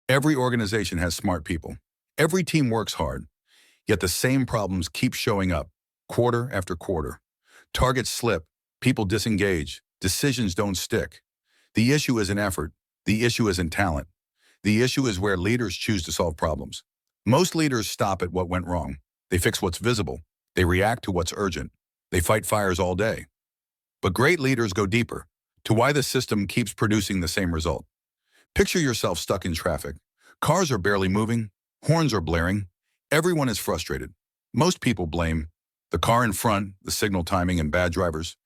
Every organization has smart people. Every team works hard, yet the same problems keep showing up, quarter after quarter. Targets slip, people disengage, decisions don't stick. The issue isn't effort. The issue isn't talent. The issue is where leaders choose to solve problems. Most leaders stop at what went wrong. They fix what's visible. They react to what's urgent. They fight fires all day. But great leaders go deeper, to why the system keeps producing the same result. Picture yourself stuck in traffic. Cars are barely moving, horns are blaring, everyone is frustrated. Most people blame the car in front, the signal timing, and bad drivers.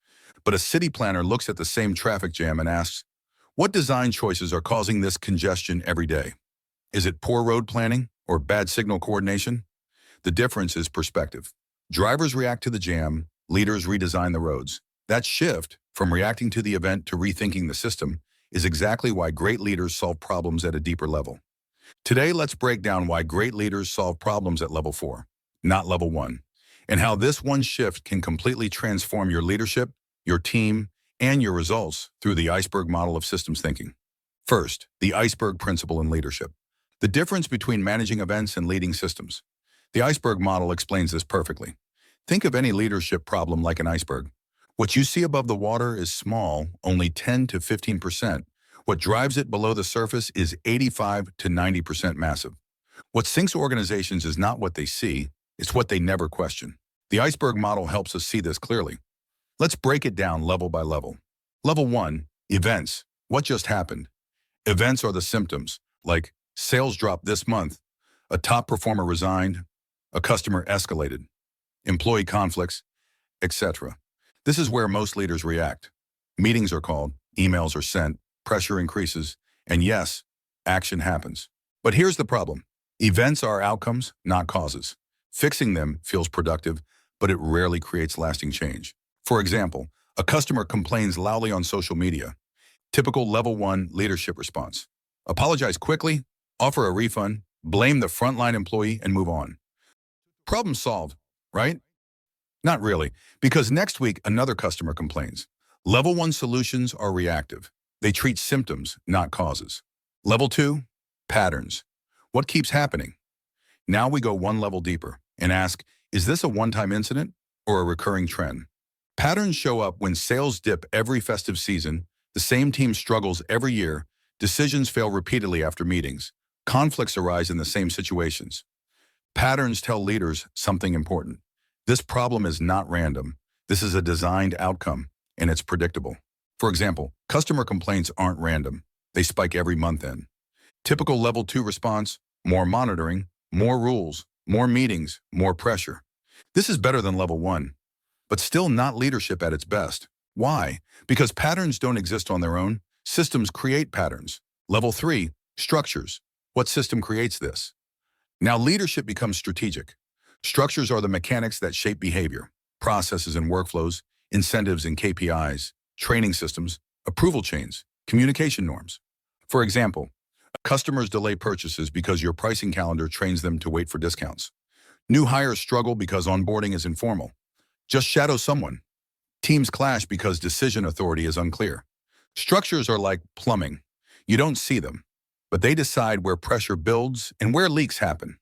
But a city planner looks at the same traffic jam and asks, what design choices are causing this congestion every day? Is it poor road planning or bad signal coordination? The difference is perspective. Drivers react to the jam, leaders redesign the roads. That shift, from reacting to the event to rethinking the system, is exactly why great leaders solve problems at a deeper level. Today, let's break down why great leaders solve problems at level 4, not level 1, and how this one shift can completely transform your leadership, your team, and your results through the iceberg model of systems thinking. First, the iceberg principle in leadership. The difference between managing events and leading systems. The iceberg model explains this perfectly. Think of any leadership problem like an iceberg. What you see above the water is small, only 10 to 15%. What drives it below the surface is 85 to 90% massive. What sinks organizations is not what they see, it's what they never question. The iceberg model helps us see this clearly. Let's break it down level by level. Level 1, events. What just happened? Events are the symptoms, like sales dropped this month, a top performer resigned, a customer escalated, employee conflicts, etc. This is where most leaders react. Meetings are called, emails are sent, pressure increases, and yes, action happens. But here's the problem. Events are outcomes, not causes. Fixing them feels productive, but it rarely creates lasting change. For example, a customer complains loudly on social media. Typical level 1 leadership response. Apologize quickly, offer a refund, blame the frontline employee, and move on. Problem solved, right? Not really, because next week another customer complains. Level 1 solutions are reactive. They treat symptoms, not causes. Level 2, patterns. What keeps happening? Now we go one level deeper and ask, is this a one-time incident or a recurring trend? Patterns show up when sales dip every festive season, the same team struggles every year, decisions fail repeatedly after meetings, conflicts arise in the same situations. Patterns tell leaders something important. This problem is not random. This is a designed outcome, and it's predictable. For example, customer complaints aren't random. They spike every month end. Typical level 2 response, more monitoring, more rules, more meetings, more pressure. This is better than level 1, but still not leadership at its best. Why? Because patterns don't exist on their own. Systems create patterns. Level 3, structures. What system creates this? Now leadership becomes strategic. Structures are the mechanics that shape behavior, processes and workflows, incentives and KPIs, training systems, approval chains, communication norms. For example, customers delay purchases because your pricing calendar trains them to wait for discounts. New hires struggle because onboarding is informal. Just shadow someone. Teams clash because decision authority is unclear. Structures are like plumbing. You don't see them, but they decide where pressure builds and where leaks happen.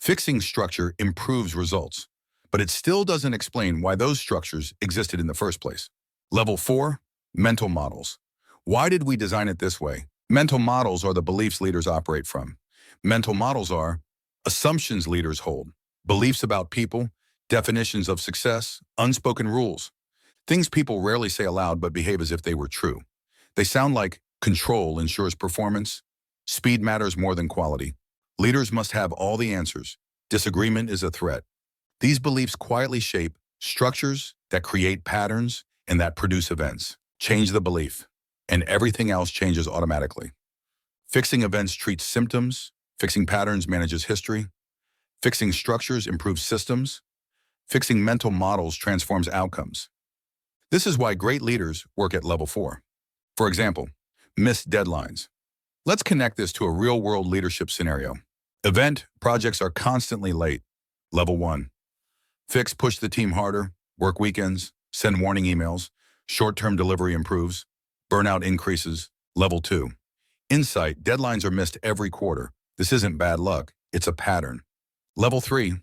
Fixing structure improves results, but it still doesn't explain why those structures existed in the first place. Level 4, mental models. Why did we design it this way? Mental models are the beliefs leaders operate from. Mental models are assumptions leaders hold, beliefs about people, definitions of success, unspoken rules. Things people rarely say aloud but behave as if they were true. They sound like control ensures performance, speed matters more than quality. Leaders must have all the answers. Disagreement is a threat. These beliefs quietly shape structures that create patterns and that produce events. Change the belief, and everything else changes automatically. Fixing events treats symptoms. Fixing patterns manages history. Fixing structures improves systems. Fixing mental models transforms outcomes. This is why great leaders work at level 4. For example, missed deadlines. Let's connect this to a real-world leadership scenario. Event projects are constantly late. Level 1. Fix push the team harder, work weekends, send warning emails, short-term delivery improves, burnout increases. Level 2. Insight, deadlines are missed every quarter. This isn't bad luck, it's a pattern. Level 3,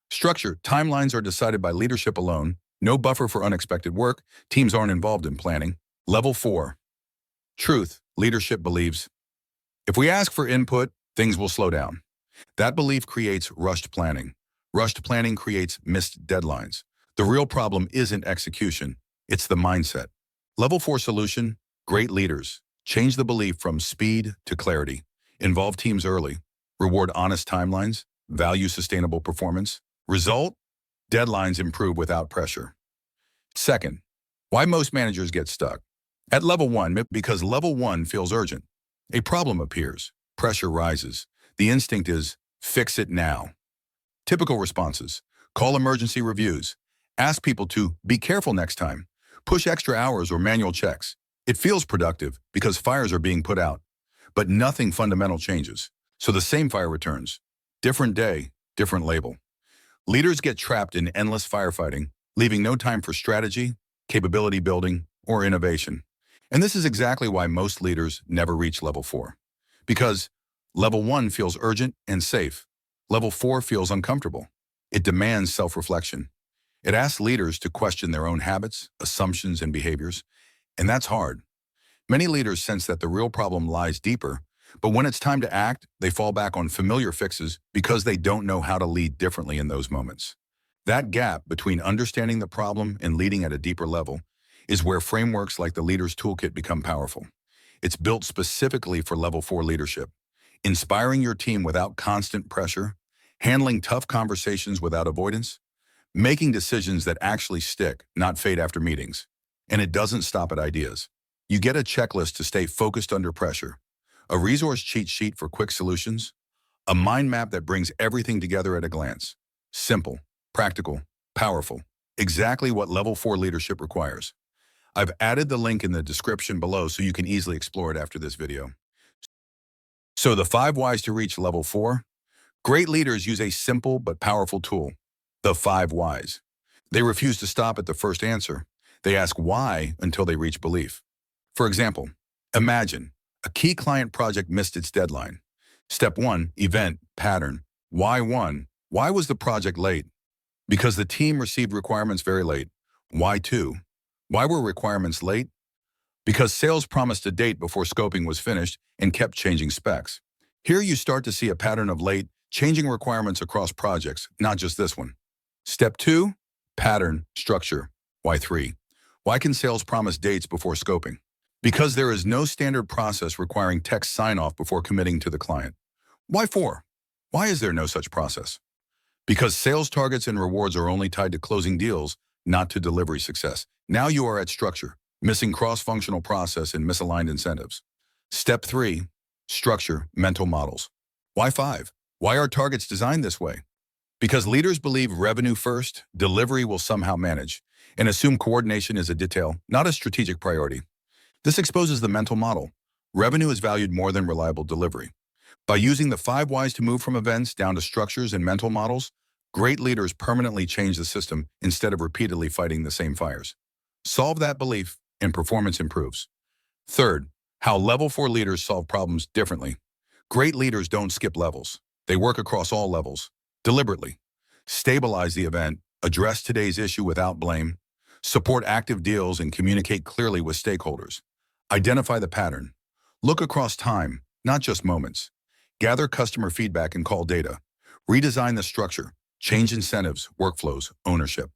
structure, timelines are decided by leadership alone. No buffer for unexpected work. Teams aren't involved in planning. Level 4, truth, leadership believes. If we ask for input, things will slow down. That belief creates rushed planning. Rushed planning creates missed deadlines. The real problem isn't execution, it's the mindset. Level 4 solution, great leaders. Change the belief from speed to clarity. Involve teams early. Reward honest timelines. Value sustainable performance. Result, deadlines improve without pressure. Second, why most managers get stuck. At level 1, because level 1 feels urgent. A problem appears. Pressure rises. The instinct is, fix it now. Typical responses, call emergency reviews. Ask people to be careful next time. Push extra hours or manual checks. It feels productive because fires are being put out, but nothing fundamental changes. So the same fire returns. Different day, different label. Leaders get trapped in endless firefighting, leaving no time for strategy, capability building, or innovation. And this is exactly why most leaders never reach level 4. Because level 1 feels urgent and safe. Level 4 feels uncomfortable. It demands self-reflection. It asks leaders to question their own habits, assumptions, and behaviors. And that's hard. Many leaders sense that the real problem lies deeper, but when it's time to act, they fall back on familiar fixes because they don't know how to lead differently in those moments. That gap between understanding the problem and leading at a deeper level is where frameworks like the Leader's Toolkit become powerful. It's built specifically for level 4 leadership, inspiring your team without constant pressure, handling tough conversations without avoidance, making decisions that actually stick, not fade after meetings. And it doesn't stop at ideas. You get a checklist to stay focused under pressure, a resource cheat sheet for quick solutions, a mind map that brings everything together at a glance. Simple, practical, powerful, exactly what level 4 leadership requires. I've added the link in the description below so you can easily explore it after this video. So the 5 whys to reach level 4. Great leaders use a simple but powerful tool, the 5 whys. They refuse to stop at the first answer. They ask why until they reach belief. For example, imagine a key client project missed its deadline. Step 1, event, pattern. Why 1? Why was the project late? Because the team received requirements very late. Why 2? Why were requirements late? Because sales promised a date before scoping was finished and kept changing specs. Here you start to see a pattern of late, changing requirements across projects, not just this one. Step 2, pattern, structure. Why 3? Why can sales promise dates before scoping? Because there is no standard process requiring tech sign-off before committing to the client. Why 4? Why is there no such process? Because sales targets and rewards are only tied to closing deals, not to delivery success. Now you are at structure, missing cross-functional process and misaligned incentives. Step 3, structure, mental models. Why 5? Why are targets designed this way? Because leaders believe revenue first, delivery will somehow manage, and assume coordination is a detail, not a strategic priority. This exposes the mental model. Revenue is valued more than reliable delivery. By using the 5 whys to move from events down to structures and mental models, great leaders permanently change the system instead of repeatedly fighting the same fires. Solve that belief, and performance improves. Third, how level 4 leaders solve problems differently. Great leaders don't skip levels. They work across all levels, deliberately. Stabilize the event, address today's issue without blame, support active deals, and communicate clearly with stakeholders. Identify the pattern. Look across time, not just moments. Gather customer feedback and call data. Redesign the structure. Change incentives, workflows, ownership.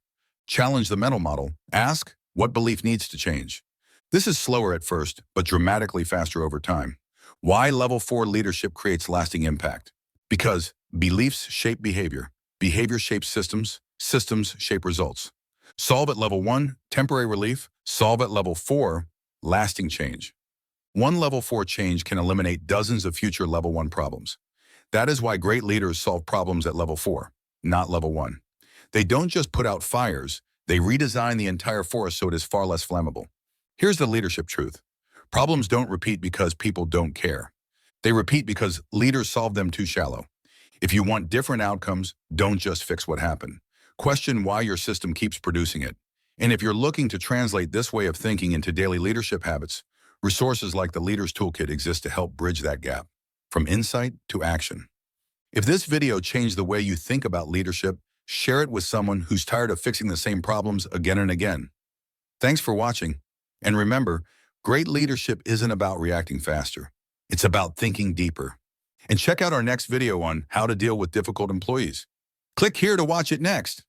Challenge the mental model. Ask, what belief needs to change? This is slower at first, but dramatically faster over time. Why level 4 leadership creates lasting impact? Because beliefs shape behavior. Behavior shapes systems. Systems shape results. Solve at level 1, temporary relief. Solve at level 4, lasting change. One level 4 change can eliminate dozens of future level 1 problems. That is why great leaders solve problems at level 4, not level 1. They don't just put out fires, they redesign the entire forest so it is far less flammable. Here's the leadership truth. Problems don't repeat because people don't care. They repeat because leaders solve them too shallow. If you want different outcomes, don't just fix what happened. Question why your system keeps producing it. And if you're looking to translate this way of thinking into daily leadership habits, Resources like the Leaders Toolkit exist to help bridge that gap, from insight to action. If this video changed the way you think about leadership, share it with someone who's tired of fixing the same problems again and again. Thanks for watching. And remember, great leadership isn't about reacting faster. It's about thinking deeper. And check out our next video on how to deal with difficult employees. Click here to watch it next.